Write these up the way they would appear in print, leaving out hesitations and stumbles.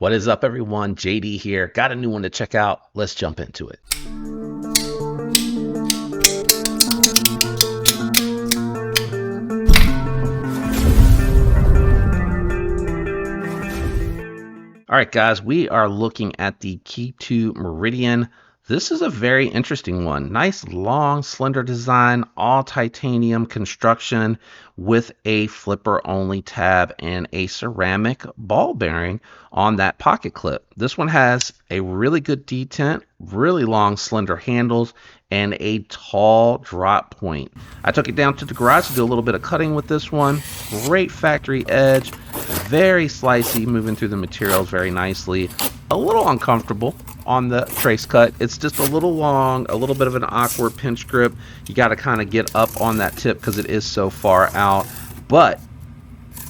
What is up, everyone? JD here. Got a new one to check out. Let's jump into it. All right, guys, we are looking at the Ketuo Meridian. This is a very interesting one. Nice, long, slender design, all titanium construction with a flipper-only tab and a ceramic ball bearing on that pocket clip. This one has a really good detent, really long, slender handles, and a tall drop point. I took it down to the garage to do a little bit of cutting with this one. Great factory edge, very slicey, moving through the materials very nicely. A little uncomfortable on the trace cut. It's just a little long, a little bit of an awkward pinch grip. You got to kind of get up on that tip because it is so far out, but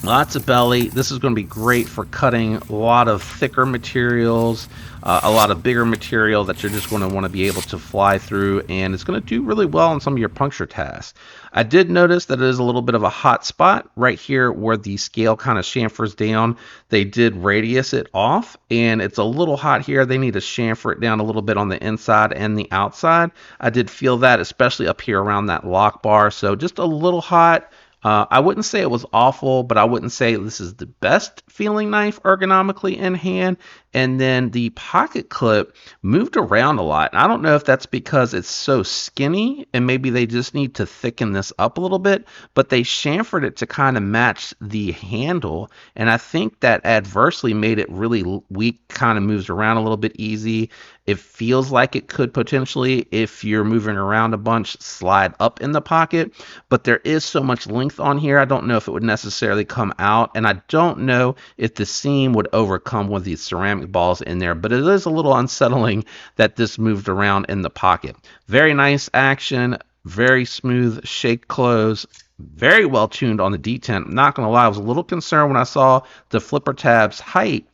lots of belly. This is going to be great for cutting a lot of thicker materials, a lot of bigger material that you're just going to want to be able to fly through, and it's going to do really well on some of your puncture tasks. I did notice that it is a little bit of a hot spot right here where the scale kind of chamfers down. They did radius it off, and it's a little hot here. They need to chamfer it down a little bit on the inside and the outside. I did feel that, especially up here around that lock bar, so just a little hot. I wouldn't say it was awful, but I wouldn't say this is the best feeling knife ergonomically in hand. And then the pocket clip moved around a lot. And I don't know if that's because it's so skinny and maybe they just need to thicken this up a little bit, but they chamfered it to kind of match the handle. And I think that adversely made it really weak, kind of moves around a little bit easy. It feels like it could potentially, if you're moving around a bunch, slide up in the pocket, but there is so much length on here. I don't know if it would necessarily come out, and I don't know if the seam would overcome with these ceramic balls in there, but it is a little unsettling that this moved around in the pocket. Very nice action, very smooth shake close, very well tuned on the detent. I'm not going to lie, I was a little concerned when I saw the flipper tab's height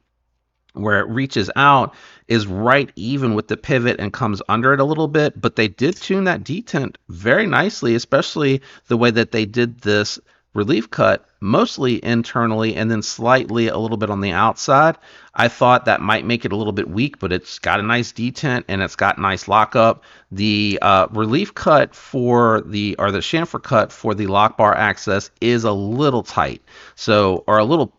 where it reaches out is right even with the pivot and comes under it a little bit, but they did tune that detent very nicely, especially the way that they did this relief cut mostly internally and then slightly a little bit on the outside. I thought that might make it a little bit weak, but it's got a nice detent and it's got nice lockup. The relief cut for the chamfer cut for the lock bar access is a little tight, so, or a little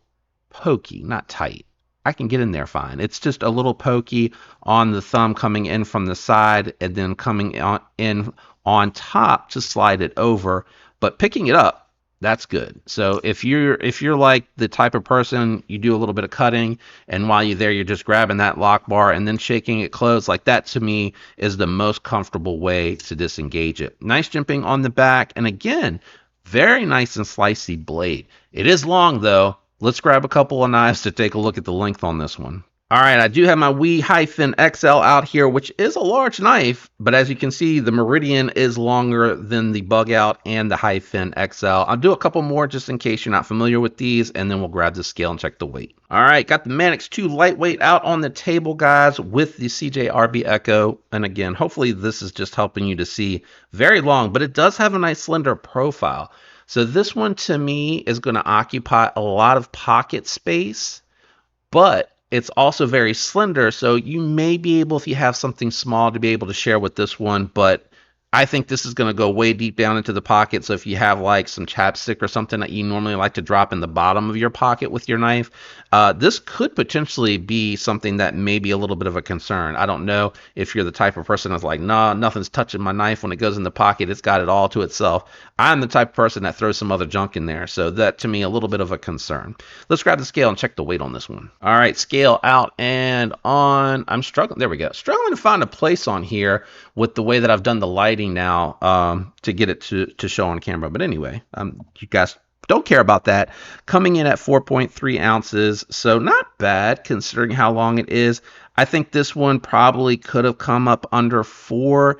pokey, not tight. I can get in there fine. It's just a little pokey on the thumb coming in from the side and then coming in on top to slide it over, but picking it up, that's good. So if you're like the type of person, you do a little bit of cutting, and while you're there, you're just grabbing that lock bar and then shaking it closed, like that to me is the most comfortable way to disengage it. Nice jimping on the back, and again, very nice and slicey blade. It is long though. Let's grab a couple of knives to take a look at the length on this one. All right, I do have my WE-XL out here, which is a large knife, but as you can see, the Meridian is longer than the Bug Out and the -XL. I'll do a couple more just in case you're not familiar with these, and then we'll grab the scale and check the weight. All right, got the Manix 2 lightweight out on the table, guys, with the CJRB Echo. And again, hopefully this is just helping you to see very long, but it does have a nice slender profile. So this one to me is going to occupy a lot of pocket space, but it's also very slender. So you may be able, if you have something small, to be able to share with this one, but I think this is going to go way deep down into the pocket. So if you have like some chapstick or something that you normally like to drop in the bottom of your pocket with your knife, this could potentially be something that may be a little bit of a concern. I don't know if you're the type of person that's like, nah, nothing's touching my knife when it goes in the pocket. It's got it all to itself. I'm the type of person that throws some other junk in there. So that to me, a little bit of a concern. Let's grab the scale and check the weight on this one. All right, scale out and on. I'm struggling. There we go. Struggling to find a place on here with the way that I've done the lighting now to get it to show on camera. But anyway, you guys don't care about that. Coming in at 4.3 ounces, so not bad considering how long it is. I think this one probably could have come up under 4,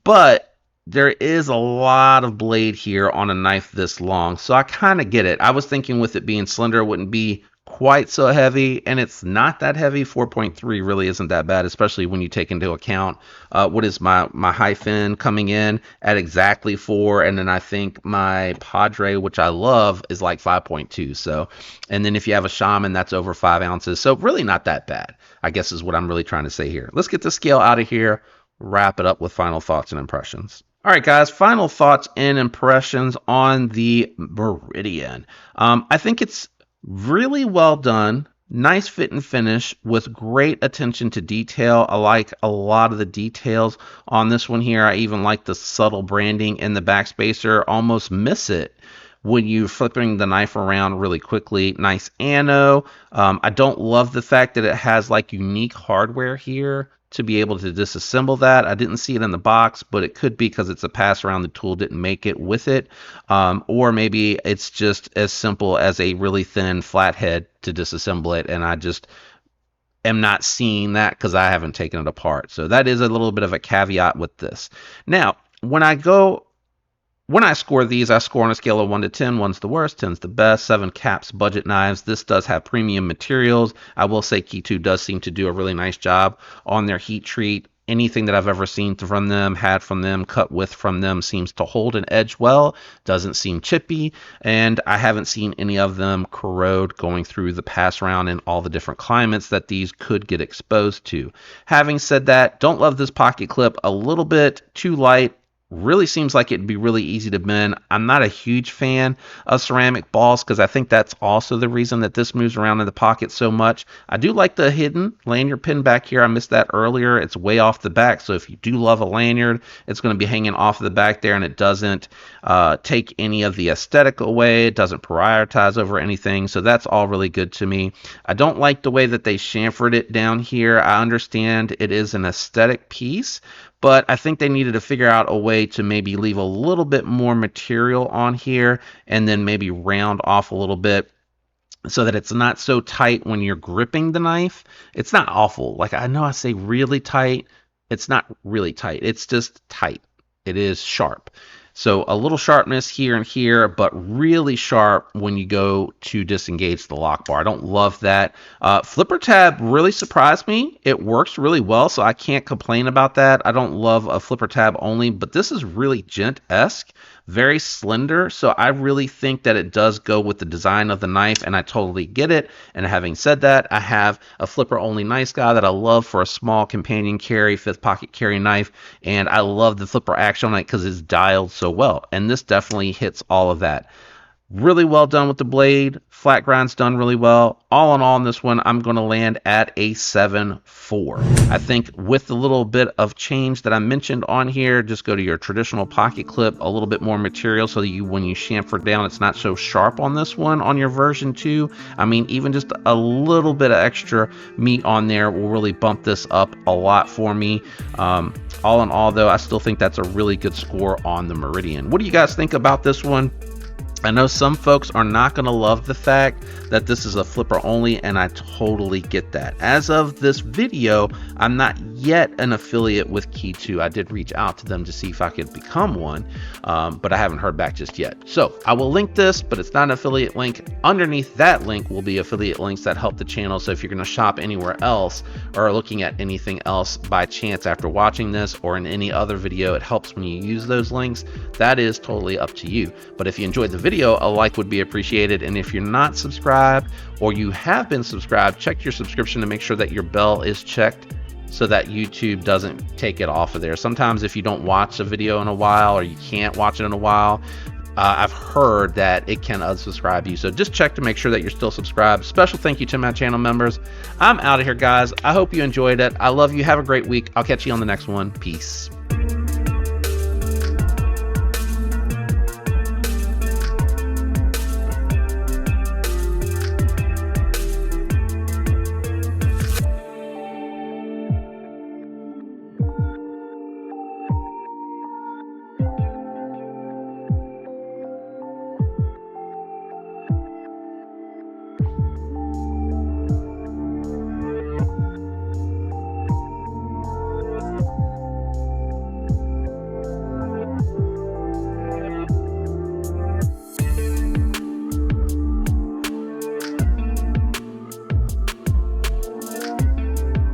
but there is a lot of blade here on a knife this long, so I kind of get it. I was thinking with it being slender, it wouldn't be quite so heavy, and it's not that heavy. 4.3 really isn't that bad, especially when you take into account what is my high fin coming in at exactly 4, and then I think my Padre, which I love, is like 5.2. So, and then if you have a Shaman, that's over 5 ounces. So really not that bad, I guess is what I'm really trying to say here. Let's get the scale out of here, wrap it up with final thoughts and impressions. All right, guys, final thoughts and impressions on the Meridian. I think it's really well done. Nice fit and finish with great attention to detail. I like a lot of the details on this one here. I even like the subtle branding in the backspacer. Almost miss it when you're flipping the knife around really quickly. Nice ano. I don't love the fact that it has like unique hardware here to be able to disassemble that. I didn't see it in the box, but it could be because it's a pass around, the tool didn't make it with it. Or maybe it's just as simple as a really thin flathead to disassemble it, and I just am not seeing that because I haven't taken it apart. So that is a little bit of a caveat with this. Now, when I score these, I score on a scale of 1 to 10. 1's the worst, 10's the best. 7 caps budget knives. This does have premium materials. I will say Ketuo does seem to do a really nice job on their heat treat. Anything that I've ever seen from them, had from them, cut with from them seems to hold an edge well, doesn't seem chippy, and I haven't seen any of them corrode going through the pass round in all the different climates that these could get exposed to. Having said that, don't love this pocket clip, a little bit too light. Really seems like it'd be really easy to bend. I'm not a huge fan of ceramic balls because I think that's also the reason that this moves around in the pocket so much. I do like the hidden lanyard pin back here. I missed that earlier. It's way off the back, so if you do love a lanyard, it's going to be hanging off the back there, and it doesn't take any of the aesthetic away. It doesn't prioritize over anything, so that's all really good to me. I don't like the way that they chamfered it down here. I understand it is an aesthetic piece, but I think they needed to figure out a way to maybe leave a little bit more material on here and then maybe round off a little bit so that it's not so tight when you're gripping the knife. It's not awful. Like, I know I say really tight. It's not really tight. It's just tight. It is sharp. So a little sharpness here and here, but really sharp when you go to disengage the lock bar. I don't love that. Flipper tab really surprised me. It works really well, so I can't complain about that. I don't love a flipper tab only, but this is really gent-esque. Very slender, so I really think that it does go with the design of the knife, and I totally get it. And having said that, I have a flipper only nice guy that I love for a small companion carry, 5th pocket carry knife, and I love the flipper action on it because it's dialed so well, and this definitely hits all of that. Really well done with the blade. Flat grind's done really well. All in all, on this one, I'm going to land at a 7.4. I think with the little bit of change that I mentioned on here, just go to your traditional pocket clip, a little bit more material so that when you chamfer down, it's not so sharp on this one on your version 2. I mean, even just a little bit of extra meat on there will really bump this up a lot for me. All in all, though, I still think that's a really good score on the Meridian. What do you guys think about this one? I know some folks are not going to love the fact that this is a flipper only, and I totally get that. As of this video, I'm not yet an affiliate with Ketuo. I did reach out to them to see if I could become one, but I haven't heard back just yet. So I will link this, but it's not an affiliate link. Underneath that link will be affiliate links that help the channel. So if you're going to shop anywhere else or are looking at anything else by chance after watching this or in any other video, it helps when you use those links. That is totally up to you. But if you enjoyed the video, a like would be appreciated. And if you're not subscribed or you have been subscribed, check your subscription to make sure that your bell is checked so that YouTube doesn't take it off of there. Sometimes if you don't watch a video in a while or you can't watch it in a while, I've heard that it can unsubscribe you. So just check to make sure that you're still subscribed. Special thank you to my channel members. I'm out of here, guys. I hope you enjoyed it. I love you. Have a great week. I'll catch you on the next one. Peace.